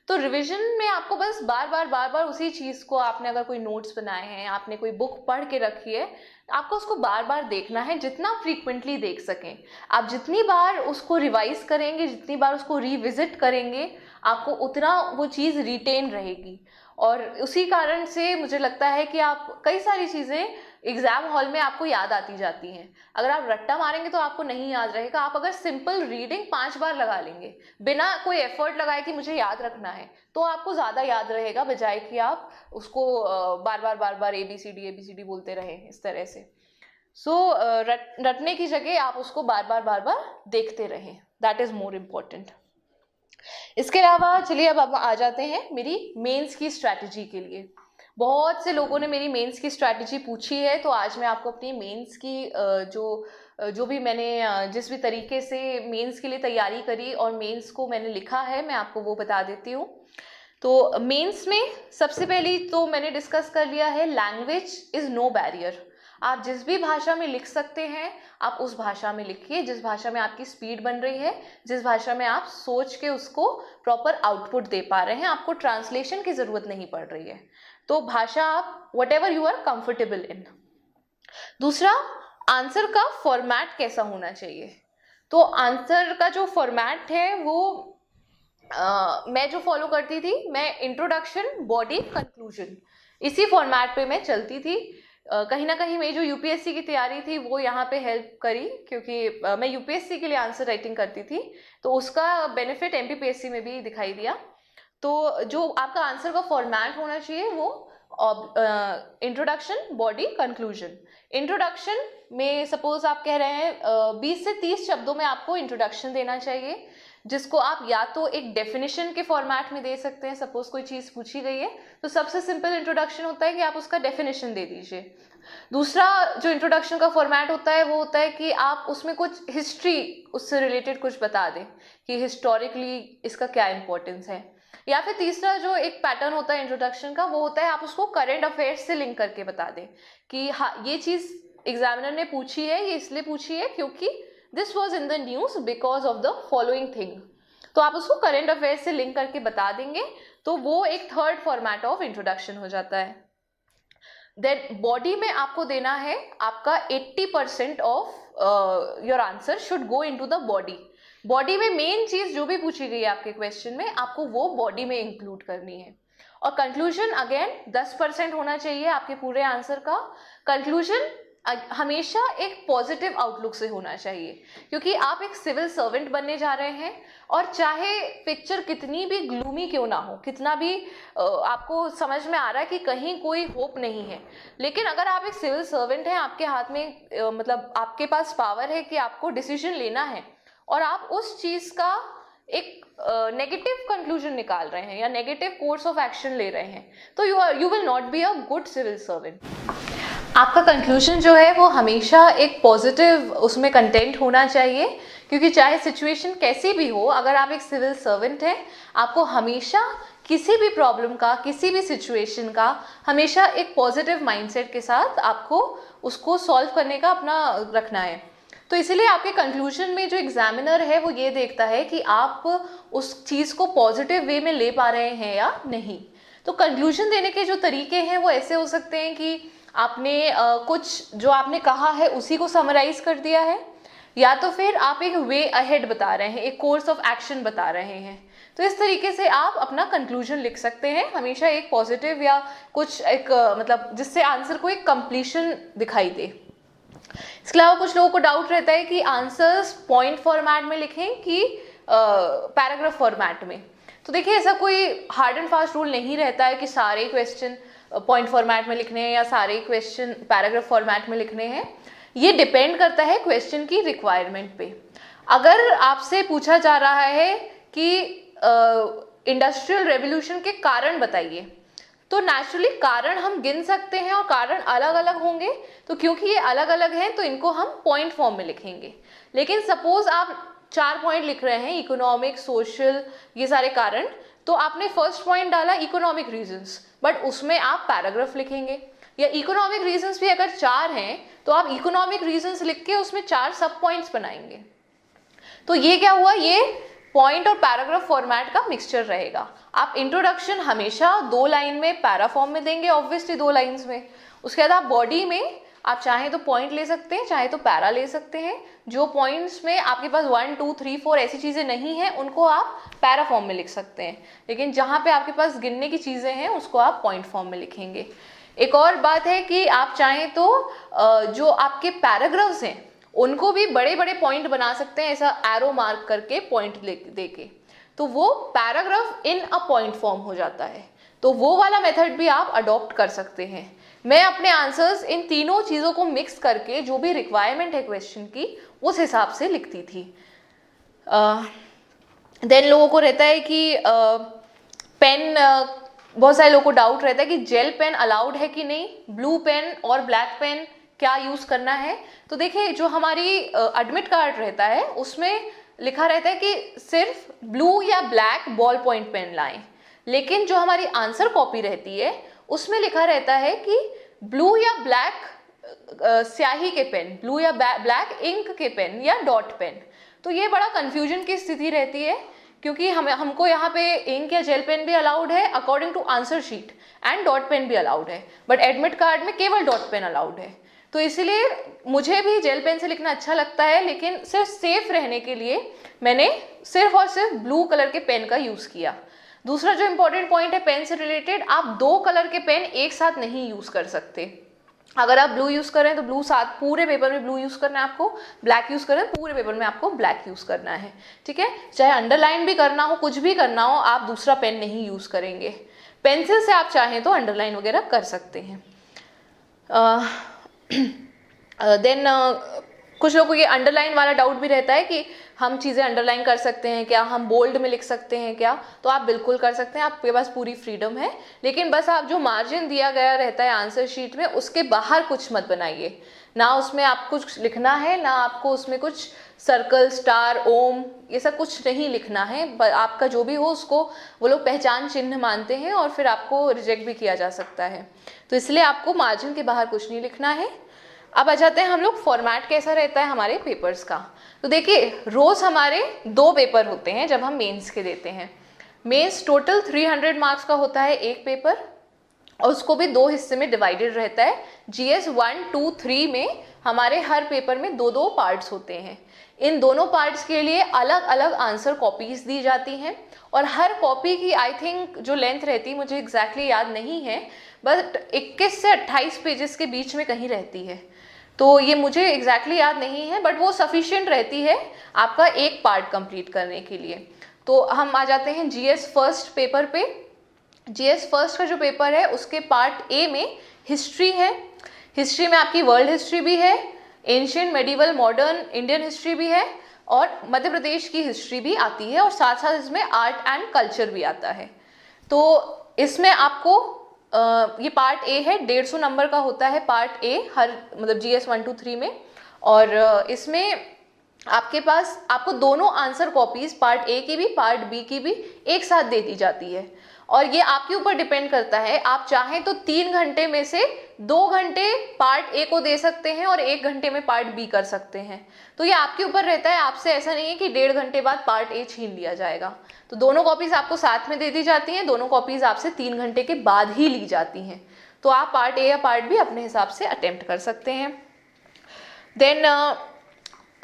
S1: तो रिविजन में आपको बस बार बार उसी चीज़ को, आपने अगर कोई नोट्स बनाए हैं, आपने कोई बुक पढ़ के रखी है, आपको उसको बार बार देखना है, जितना फ्रीक्वेंटली देख सकें। आप जितनी बार उसको रिवाइज करेंगे, जितनी बार उसको रिविजिट करेंगे, आपको उतना वो चीज़ रिटेन रहेगी। और उसी कारण से मुझे लगता है कि आप कई सारी चीज़ें एग्ज़ाम हॉल में आपको याद आती जाती हैं। अगर आप रट्टा मारेंगे तो आपको नहीं याद रहेगा। आप अगर सिंपल रीडिंग 5 बार लगा लेंगे बिना कोई एफर्ट लगाए कि मुझे याद रखना है, तो आपको ज़्यादा याद रहेगा, बजाय कि आप उसको बार बार ABCD बोलते रहें इस तरह से। सो रटने की जगह आप उसको बार बार देखते रहें, दैट इज़ मोर इम्पोर्टेंट। इसके अलावा चलिए अब आ जाते हैं मेरी मेंस की स्ट्रैटेजी के लिए। बहुत से लोगों ने मेरी मेंस की स्ट्रैटेजी पूछी है, तो आज मैं आपको अपनी मेंस की जो भी मैंने जिस भी तरीके से मेंस के लिए तैयारी करी और मेंस को मैंने लिखा है, मैं आपको वो बता देती हूँ। तो मेंस में सबसे पहली तो मैंने डिस्कस कर लिया है, लैंग्वेज इज़ नो बैरियर। आप जिस भी भाषा में लिख सकते हैं आप उस भाषा में लिखिए, जिस भाषा में आपकी स्पीड बन रही है, जिस भाषा में आप सोच के उसको प्रॉपर आउटपुट दे पा रहे हैं, आपको ट्रांसलेशन की ज़रूरत नहीं पड़ रही है। तो भाषा आप whatever you are comfortable in. दूसरा, आंसर का फॉर्मेट कैसा होना चाहिए। तो आंसर का जो फॉर्मेट है वो मैं जो फॉलो करती थी, मैं इंट्रोडक्शन, बॉडी, कंक्लूजन, इसी फॉर्मेट पे मैं चलती थी। कहीं ना कहीं मेरी जो यूपीएससी की तैयारी थी वो यहाँ पे हेल्प करी, क्योंकि मैं यूपीएससी के लिए आंसर राइटिंग करती थी, तो उसका बेनिफिट एमपीपीएससी में भी दिखाई दिया। तो जो आपका आंसर का फॉर्मेट होना चाहिए वो इंट्रोडक्शन, बॉडी, कंक्लूजन। इंट्रोडक्शन में सपोज आप कह रहे हैं 20 से 30 शब्दों में आपको इंट्रोडक्शन देना चाहिए, जिसको आप या तो एक डेफिनेशन के फॉर्मेट में दे सकते हैं। सपोज कोई चीज़ पूछी गई है तो सबसे सिंपल इंट्रोडक्शन होता है कि आप उसका डेफिनेशन दे दीजिए। दूसरा जो इंट्रोडक्शन का फॉर्मेट होता है वो होता है कि आप उसमें कुछ हिस्ट्री, उससे रिलेटेड कुछ बता दें कि हिस्टोरिकली इसका क्या इंपॉर्टेंस है। या फिर तीसरा जो एक पैटर्न होता है इंट्रोडक्शन का वो होता है आप उसको करंट अफेयर्स से लिंक करके बता दें कि हाँ ये चीज़ एग्जामिनर ने पूछी है, ये इसलिए पूछी है क्योंकि this was in the news because of the following thing. तो आप उसको करंट अफेयर्स से लिंक करके बता देंगे, तो वो एक थर्ड फॉर्मेट ऑफ इंट्रोडक्शन हो जाता है। देन बॉडी में आपको देना है आपका 80% of your answer should go into the body. Body में मेन चीज जो भी पूछी गई है आपके क्वेश्चन में आपको वो बॉडी में इंक्लूड करनी है। और कंक्लूजन अगेन 10% होना चाहिए आपके पूरे आंसर का। कंक्लूजन हमेशा एक पॉजिटिव आउटलुक से होना चाहिए, क्योंकि आप एक सिविल सर्वेंट बनने जा रहे हैं, और चाहे पिक्चर कितनी भी ग्लूमी क्यों ना हो, कितना भी आपको समझ में आ रहा है कि कहीं कोई होप नहीं है, लेकिन अगर आप एक सिविल सर्वेंट हैं, आपके हाथ में मतलब आपके पास पावर है कि आपको डिसीजन लेना है, और आप उस चीज़ का एक नेगेटिव कंक्लूजन निकाल रहे हैं या नेगेटिव कोर्स ऑफ एक्शन ले रहे हैं, तो you will not be a good civil servant. आपका कंक्लूजन जो है वो हमेशा एक पॉजिटिव उसमें कंटेंट होना चाहिए, क्योंकि चाहे सिचुएशन कैसी भी हो, अगर आप एक सिविल सर्वेंट हैं आपको हमेशा किसी भी प्रॉब्लम का, किसी भी सिचुएशन का हमेशा एक पॉजिटिव माइंडसेट के साथ आपको उसको सॉल्व करने का अपना रखना है। तो इसीलिए आपके कंक्लूजन में जो एग्जामिनर है वो ये देखता है कि आप उस चीज़ को पॉजिटिव वे में ले पा रहे हैं या नहीं। तो कंक्लूजन देने के जो तरीके हैं वो ऐसे हो सकते हैं कि आपने कुछ जो आपने कहा है उसी को समराइज कर दिया है, या तो फिर आप एक वे अहेड बता रहे हैं, एक कोर्स ऑफ एक्शन बता रहे हैं। तो इस तरीके से आप अपना कंक्लूजन लिख सकते हैं, हमेशा एक पॉजिटिव या कुछ एक मतलब जिससे आंसर को एक कंप्लीशन दिखाई दे। इसके अलावा कुछ लोगों को डाउट रहता है कि आंसर्स पॉइंट फॉर्मेट में लिखें कि पैराग्राफ फॉर्मेट में। तो देखिए ऐसा कोई हार्ड एंड फास्ट रूल नहीं रहता है कि सारे क्वेश्चन पॉइंट फॉर्मेट में लिखने हैं या सारे क्वेश्चन पैराग्राफ फॉर्मेट में लिखने हैं। ये डिपेंड करता है क्वेश्चन की रिक्वायरमेंट पे। अगर आपसे पूछा जा रहा है कि इंडस्ट्रियल रेवोल्यूशन के कारण बताइए, तो नेचुरली कारण हम गिन सकते हैं और कारण अलग अलग होंगे, तो क्योंकि ये अलग अलग हैं तो इनको हम पॉइंट फॉर्म में लिखेंगे। लेकिन सपोज आप 4 पॉइंट लिख रहे हैं, इकोनॉमिक, सोशल, ये सारे कारण, तो आपने फर्स्ट पॉइंट डाला इकोनॉमिक रीजंस, बट उसमें आप पैराग्राफ लिखेंगे। या इकोनॉमिक रीजंस भी अगर 4 हैं तो आप इकोनॉमिक रीजंस लिख के उसमें 4 सब पॉइंट्स बनाएंगे। तो ये क्या हुआ, ये पॉइंट और पैराग्राफ फॉर्मेट का मिक्सचर रहेगा। आप इंट्रोडक्शन हमेशा 2 लाइन में पैरा फॉर्म में देंगे, ऑब्वियसली 2 लाइंस में। उसके बाद आप बॉडी में आप चाहें तो पॉइंट ले सकते हैं, चाहे तो पैरा ले सकते हैं। जो पॉइंट्स में आपके पास 1, 2, 3, 4 ऐसी चीज़ें नहीं हैं उनको आप पैरा फॉर्म में लिख सकते हैं, लेकिन जहाँ पे आपके पास गिनने की चीज़ें हैं उसको आप पॉइंट फॉर्म में लिखेंगे। एक और बात है कि आप चाहें तो जो आपके पैराग्राफ्स हैं उनको भी बड़े बड़े पॉइंट बना सकते हैं, ऐसा एरो मार्क करके पॉइंट दे के, तो वो paragraph in a point form हो जाता है। तो वो वाला मेथड भी आप अडॉप्ट कर सकते हैं। मैं अपने आंसर्स इन तीनों चीज़ों को मिक्स करके जो भी रिक्वायरमेंट है क्वेश्चन की उस हिसाब से लिखती थी। देन लोगों को रहता है कि पेन, बहुत सारे लोगों को डाउट रहता है कि जेल पेन अलाउड है कि नहीं, ब्लू पेन और ब्लैक पेन क्या यूज़ करना है। तो देखिए जो हमारी एडमिट कार्ड रहता है उसमें लिखा रहता है कि सिर्फ ब्लू या ब्लैक बॉल पॉइंट पेन लाएं, लेकिन जो हमारी आंसर कॉपी रहती है उसमें लिखा रहता है कि ब्लू या ब्लैक स्याही के पेन, ब्लू या ब्लैक इंक के पेन या डॉट पेन। तो ये बड़ा कन्फ्यूजन की स्थिति रहती है, क्योंकि हमको यहाँ पे इंक या जेल पेन भी अलाउड है according to answer sheet, and dot pen भी अलाउड है, बट एडमिट कार्ड में केवल डॉट पेन अलाउड है। तो इसीलिए मुझे भी जेल पेन से लिखना अच्छा लगता है, लेकिन सिर्फ सेफ रहने के लिए मैंने सिर्फ और सिर्फ ब्लू कलर के पेन का यूज़ किया। दूसरा जो इम्पोर्टेंट पॉइंट है पेन से रिलेटेड, आप 2 कलर के पेन एक साथ नहीं यूज़ कर सकते। अगर आप ब्लू यूज़ करें तो ब्लू साथ पूरे पेपर में ब्लू यूज़ करना है आपको, ब्लैक यूज़ करें पूरे पेपर में आपको ब्लैक यूज़ करना है, ठीक है। चाहे अंडरलाइन भी करना हो, कुछ भी करना हो, आप दूसरा पेन नहीं यूज़ करेंगे। पेंसिल से आप चाहें तो अंडरलाइन वगैरह कर सकते हैं। देन कुछ लोगों को ये अंडरलाइन वाला डाउट भी रहता है कि हम चीज़ें अंडरलाइन कर सकते हैं क्या, हम बोल्ड में लिख सकते हैं क्या, तो आप बिल्कुल कर सकते हैं, आपके पास पूरी फ्रीडम है। लेकिन बस आप जो मार्जिन दिया गया रहता है आंसर शीट में, उसके बाहर कुछ मत बनाइए, ना उसमें आपको कुछ लिखना है, ना आपको उसमें कुछ सर्कल, स्टार, ओम, ये सब कुछ नहीं लिखना है। आपका जो भी हो उसको वो लोग पहचान चिन्ह मानते हैं और फिर आपको रिजेक्ट भी किया जा सकता है। तो इसलिए आपको मार्जिन के बाहर कुछ नहीं लिखना है। अब आ जाते हैं हम लोग फॉर्मेट कैसा रहता है हमारे पेपर्स का। तो देखिए, रोज़ हमारे 2 पेपर होते हैं जब हम मेंस के देते हैं। मेंस टोटल 300 मार्क्स का होता है एक पेपर, और उसको भी 2 हिस्से में डिवाइडेड रहता है। GS 1, 2, 3 में हमारे हर पेपर में 2-2 पार्ट्स होते हैं। इन दोनों पार्ट्स के लिए अलग अलग आंसर कॉपीज दी जाती हैं, और हर कॉपी की आई थिंक जो लेंथ रहती है मुझे एग्जैक्टली याद नहीं है, बट 21 से 28 पेजेस के बीच में कहीं रहती है। तो ये मुझे एग्जैक्टली याद नहीं है, बट वो सफिशिएंट रहती है आपका एक पार्ट कंप्लीट करने के लिए। तो हम आ जाते हैं GS फर्स्ट पेपर पे। GS फर्स्ट का जो पेपर है उसके पार्ट ए में हिस्ट्री है। हिस्ट्री में आपकी वर्ल्ड हिस्ट्री भी है, ancient, medieval, modern Indian history भी है, और मध्य प्रदेश की हिस्ट्री भी आती है, और साथ साथ इसमें आर्ट एंड कल्चर भी आता है। तो इसमें आपको ये पार्ट ए है, 150 नंबर का होता है पार्ट ए, हर मतलब GS 1, 2, 3 में। और इसमें आपके पास आपको दोनों आंसर कॉपीज, पार्ट ए की भी पार्ट बी की भी, एक साथ दे दी जाती है। और ये आपके ऊपर डिपेंड करता है, आप चाहें तो 3 घंटे में से 2 घंटे पार्ट ए को दे सकते हैं और 1 घंटे में पार्ट बी कर सकते हैं। तो ये आपके ऊपर रहता है, आपसे ऐसा नहीं है कि 1.5 घंटे बाद पार्ट ए छीन लिया जाएगा। तो दोनों कॉपीज आपको साथ में दे दी जाती हैं, दोनों कॉपीज आपसे 3 घंटे के बाद ही ली जाती हैं। तो आप पार्ट ए या पार्ट बी अपने हिसाब से अटेम्प्ट कर सकते हैं। देन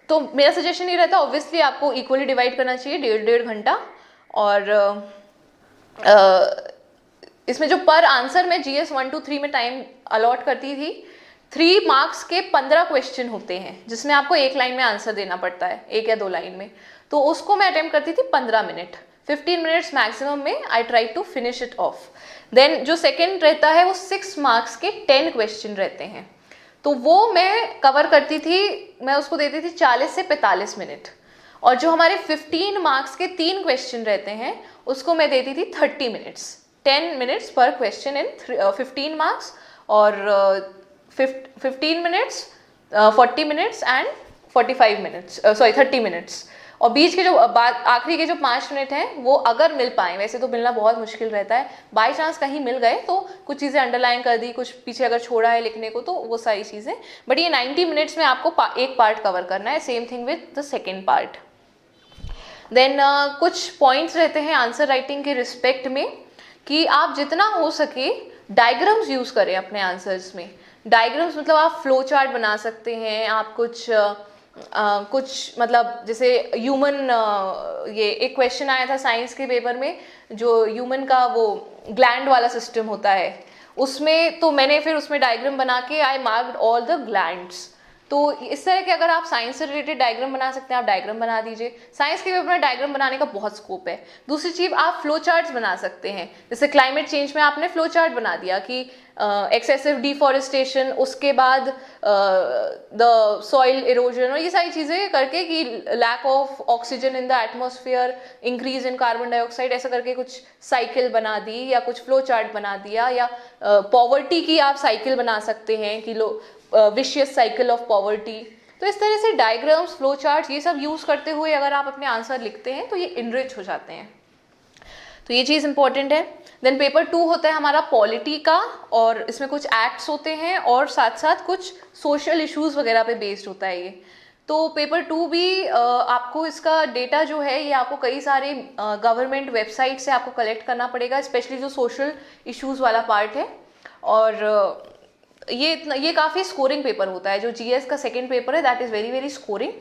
S1: तो मेरा सजेशन ये रहता है, ऑब्वियसली आपको इक्वली डिवाइड करना चाहिए, 1.5 घंटा। और इसमें जो पर आंसर में GS 1, 2, 3 में टाइम अलॉट करती थी, 3 मार्क्स के 15 क्वेश्चन होते हैं जिसमें आपको एक लाइन में आंसर देना पड़ता है, 1 या 2 लाइन में। तो उसको मैं अटेम्प्ट करती थी 15 मिनट, 15 मिनट्स मैक्सिमम में I try to finish it off. Then जो सेकेंड रहता है वो 6 मार्क्स के 10 क्वेश्चन रहते हैं, तो वो मैं कवर करती थी, मैं उसको देती थी 40 से 45 मिनट। और जो हमारे 15 मार्क्स के 3 क्वेश्चन रहते हैं उसको मैं देती थी 30 मिनट्स, 10 मिनट्स पर क्वेश्चन इन 15 मार्क्स, और 15 minutes, 40 minutes and 45 minutes, sorry 30 minutes. और बीच के जो आखिरी के जो 5 मिनट हैं वो अगर मिल पाए, वैसे तो मिलना बहुत मुश्किल रहता है, बाई चांस कहीं मिल गए तो कुछ चीज़ें अंडरलाइन कर दी, कुछ पीछे अगर छोड़ा है लिखने को तो वो सारी चीज़ें, बट ये 90 मिनट्स में आपको एक पार्ट कवर करना है। Same thing with the second part. Then कुछ पॉइंट्स रहते हैं आंसर राइटिंग के रिस्पेक्ट में, कि आप जितना हो सके डायग्राम्स यूज़ करें अपने आंसर्स में। डायग्राम्स मतलब आप फ्लो चार्ट बना सकते हैं, आप कुछ मतलब जैसे ह्यूमन, ये एक क्वेश्चन आया था साइंस के पेपर में, जो ह्यूमन का वो ग्लैंड वाला सिस्टम होता है, उसमें तो मैंने फिर उसमें डायग्राम बना के आई मार्क्ड ऑल द ग्लैंड्स। तो इस तरह के अगर आप साइंस से रिलेटेड डायग्राम बना सकते हैं, आप डायग्राम बना दीजिए। साइंस के पेपर में डायग्राम बनाने का बहुत स्कोप है। दूसरी चीज़, आप फ्लो चार्ट्स बना सकते हैं, जैसे क्लाइमेट चेंज में आपने फ्लो चार्ट बना दिया कि एक्सेसिव डिफॉरेस्टेशन, उसके बाद द सॉइल इरोजन, और ये सारी चीज़ें करके कि lack of oxygen in the atmosphere, increase in carbon dioxide, ऐसा करके कुछ साइकिल बना दी, या कुछ फ्लो चार्ट बना दिया, या पॉवर्टी की आप साइकिल बना सकते हैं कि विशियस साइकिल ऑफ पॉवर्टी। तो इस तरह से डायग्राम्स, फ्लो चार्ट्स, ये सब यूज़ करते हुए अगर आप अपने आंसर लिखते हैं तो ये इनरिच हो जाते हैं। तो ये चीज़ इंपॉर्टेंट है। देन पेपर 2 होता है हमारा पॉलिटी का, और इसमें कुछ एक्ट्स होते हैं और साथ साथ कुछ सोशल इश्यूज़ वगैरह पे बेस्ड होता है ये। तो पेपर 2 भी आपको इसका डेटा जो है ये आपको कई सारे गवर्नमेंट वेबसाइट से आपको कलेक्ट करना पड़ेगा, स्पेशली जो सोशल इश्यूज़ वाला पार्ट है। और ये काफ़ी स्कोरिंग पेपर होता है। जो GS का सेकेंड पेपर है that is very very scoring.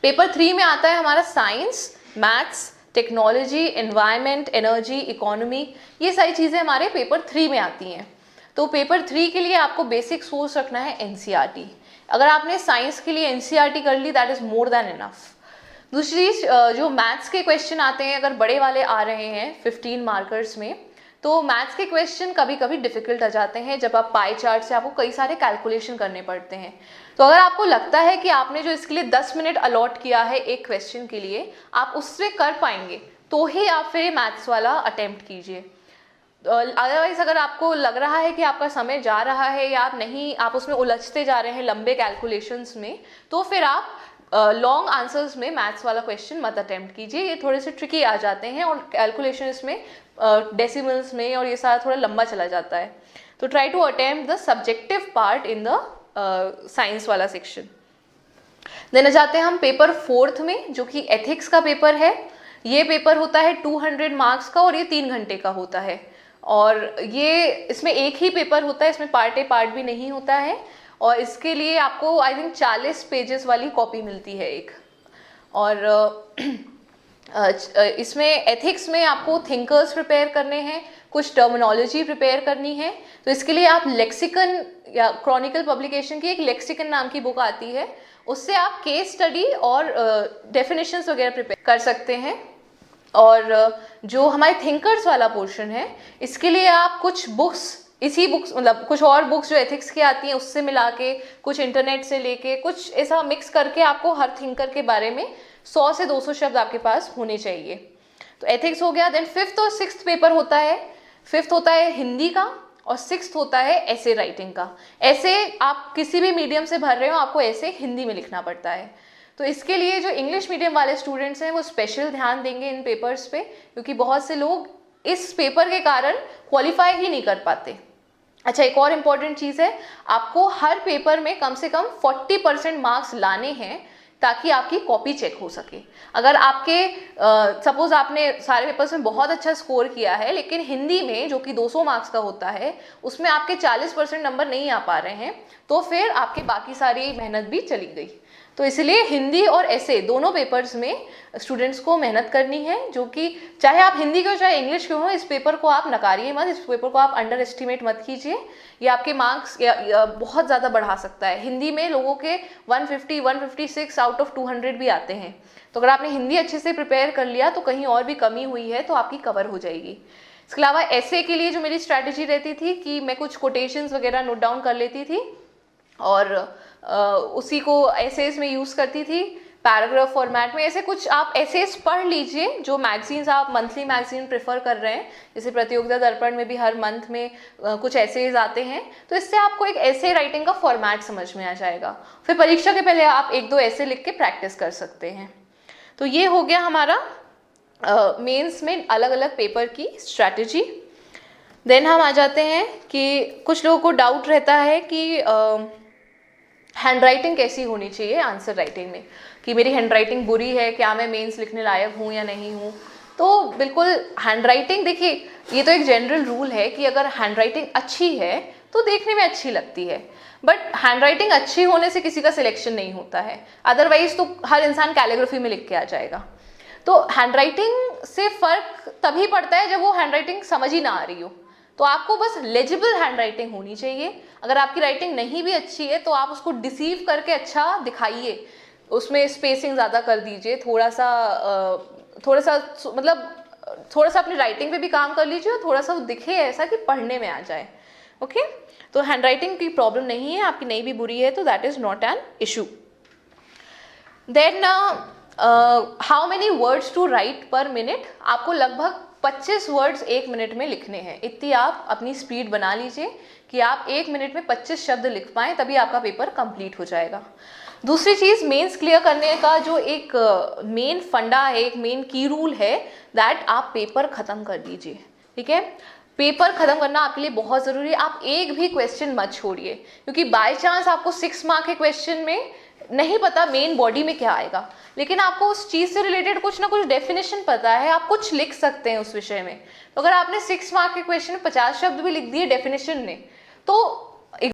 S1: Paper 3 में आता है हमारा science, maths, technology, environment, energy, economy, ये सारी चीज़ें हमारे पेपर 3 में आती हैं। तो पेपर 3 के लिए आपको बेसिक सोर्स रखना है NCERT। अगर आपने साइंस के लिए NCERT कर ली, that is more than enough. दूसरी चीज़, जो मैथ्स के क्वेश्चन आते हैं, अगर बड़े वाले आ रहे हैं 15 मार्कर्स में, तो मैथ्स के क्वेश्चन कभी कभी डिफिकल्ट आ जाते हैं। जब आप पाई चार्ट से आपको कई सारे कैलकुलेशन करने पड़ते हैं। तो अगर आपको लगता है कि आपने जो इसके लिए 10 मिनट अलॉट किया है एक क्वेश्चन के लिए, आप उससे कर पाएंगे, तो ही आप फिर मैथ्स वाला अटेम्प्ट कीजिए। अदरवाइज अगर आपको लग रहा है कि आपका समय जा रहा है या आप उसमें उलझते जा रहे हैं लंबे कैलकुलेशंस में, तो फिर आप लॉन्ग आंसर्स में मैथ्स वाला क्वेश्चन मत अटेम्प्ट कीजिए। ये थोड़े से ट्रिकी आ जाते हैं और कैलकुलेशन इसमें डेसिमल्स में और ये सारा थोड़ा लंबा चला जाता है। तो try to attempt the subjective part in the science वाला सेक्शन। देन जाते हैं हम पेपर 4th में, जो कि एथिक्स का पेपर है। ये पेपर होता है 200 मार्क्स का और ये 3 घंटे का होता है। और ये इसमें एक ही पेपर होता है, इसमें पार्ट ए पार्ट बी नहीं होता है। और इसके लिए आपको आई थिंक 40 पेजेस वाली कॉपी मिलती है एक। और इसमें एथिक्स में आपको थिंकर्स प्रिपेयर करने हैं, कुछ टर्मिनोलॉजी प्रिपेयर करनी है। तो इसके लिए आप लेक्सिकन या क्रॉनिकल पब्लिकेशन की एक लेक्सिकन नाम की बुक आती है, उससे आप केस स्टडी और डेफिनेशंस वगैरह प्रिपेयर कर सकते हैं। और जो हमारे थिंकर्स वाला पोर्शन है, इसके लिए आप कुछ बुक्स, इसी बुक्स मतलब कुछ और बुक्स जो एथिक्स की आती हैं उससे मिला के, कुछ इंटरनेट से लेके, कुछ ऐसा मिक्स करके आपको हर थिंकर के बारे में 100 से 200 शब्द आपके पास होने चाहिए। तो एथिक्स हो गया। देन 5th और 6th पेपर होता है। 5th होता है हिंदी का और 6th होता है ऐसे राइटिंग का। ऐसे आप किसी भी मीडियम से भर रहे हो, आपको ऐसे हिंदी में लिखना पड़ता है। तो इसके लिए जो इंग्लिश मीडियम वाले स्टूडेंट्स हैं वो स्पेशल ध्यान देंगे इन पेपर्स पे, क्योंकि बहुत से लोग इस पेपर के कारण क्वालिफाई ही नहीं कर पाते। अच्छा, एक और इम्पॉर्टेंट चीज़ है, आपको हर पेपर में कम से कम 40% मार्क्स लाने हैं ताकि आपकी कॉपी चेक हो सके। अगर आपके सपोज आपने सारे पेपर्स में बहुत अच्छा स्कोर किया है, लेकिन हिंदी में जो कि 200 मार्क्स का होता है उसमें आपके 40% नंबर नहीं आ पा रहे हैं, तो फिर आपके बाकी सारी मेहनत भी चली गई। तो इसलिए हिंदी और ऐसे दोनों पेपर्स में स्टूडेंट्स को मेहनत करनी है, जो कि चाहे आप हिंदी के हो चाहे इंग्लिश के हो, इस पेपर को आप नकारिए मत, इस पेपर को आप अंडर एस्टिमेट मत कीजिए। ये आपके मार्क्स बहुत ज़्यादा बढ़ा सकता है। हिंदी में लोगों के 150, 156 आउट ऑफ 200 भी आते हैं। तो अगर आपने हिंदी अच्छे से प्रिपेयर कर लिया तो कहीं और भी कमी हुई है तो आपकी कवर हो जाएगी। इसके अलावा ऐसे के लिए जो मेरी स्ट्रैटेजी रहती थी कि मैं कुछ कोटेशंस वगैरह नोट डाउन कर लेती थी और उसी को एसेज में यूज़ करती थी पैराग्राफ फॉर्मेट में। ऐसे कुछ आप एसेज पढ़ लीजिए, जो मैगजीन्स आप मंथली मैगजीन प्रेफर कर रहे हैं, जैसे प्रतियोगिता दर्पण में भी हर मंथ में कुछ एसेज आते हैं, तो इससे आपको एक ऐसे राइटिंग का फॉर्मेट समझ में आ जाएगा। फिर परीक्षा के पहले आप 1-2 ऐसे लिख के प्रैक्टिस कर सकते हैं। तो ये हो गया हमारा मेंस में अलग अलग पेपर की स्ट्रैटेजी। देन हम आ जाते हैं कि कुछ लोगों को डाउट रहता है कि हैंड राइटिंग कैसी होनी चाहिए आंसर राइटिंग में, कि मेरी हैंड राइटिंग बुरी है, क्या मैं मेंस लिखने लायक हूँ या नहीं हूँ। तो बिल्कुल हैंड राइटिंग, देखिए ये तो एक जनरल रूल है कि अगर हैंड राइटिंग अच्छी है तो देखने में अच्छी लगती है, बट हैंड राइटिंग अच्छी होने से किसी का सिलेक्शन नहीं होता है। अदरवाइज तो हर इंसान कैलीग्राफी में लिख के आ जाएगा। तो हैंड राइटिंग से फ़र्क तभी पड़ता है जब वो हैंड राइटिंग समझ ही ना आ रही हो। तो आपको बस लेजिबल हैंड राइटिंग होनी चाहिए। अगर आपकी राइटिंग नहीं भी अच्छी है तो आप उसको डिसीव करके अच्छा दिखाइए, उसमें स्पेसिंग ज़्यादा कर दीजिए, थोड़ा सा मतलब थोड़ा सा अपनी राइटिंग पे भी काम कर लीजिए और थोड़ा सा वो दिखे ऐसा कि पढ़ने में आ जाए। ओके, तो हैंड राइटिंग की प्रॉब्लम नहीं है, आपकी नहीं भी बुरी है तो that is not an issue. Then how many words to write per minute, आपको लगभग 25 वर्ड्स 1 मिनट में लिखने हैं। इतनी आप अपनी स्पीड बना लीजिए कि आप 1 मिनट में 25 शब्द लिख पाएँ, तभी आपका पेपर कंप्लीट हो जाएगा। दूसरी चीज़, मेंस क्लियर करने का जो एक मेन फंडा है, एक मेन की रूल है, दैट आप पेपर ख़त्म कर दीजिए। ठीक है, पेपर ख़त्म करना आपके लिए बहुत ज़रूरी है। आप एक भी क्वेश्चन मत छोड़िए, क्योंकि बाय चांस आपको 6 मार्क के क्वेश्चन में नहीं पता मेन बॉडी में क्या आएगा, लेकिन आपको उस चीज़ से रिलेटेड कुछ ना कुछ डेफिनेशन पता है, आप कुछ लिख सकते हैं उस विषय में। तो अगर आपने 6 मार्क के क्वेश्चन में 50 शब्द भी लिख दिए डेफिनेशन में, तो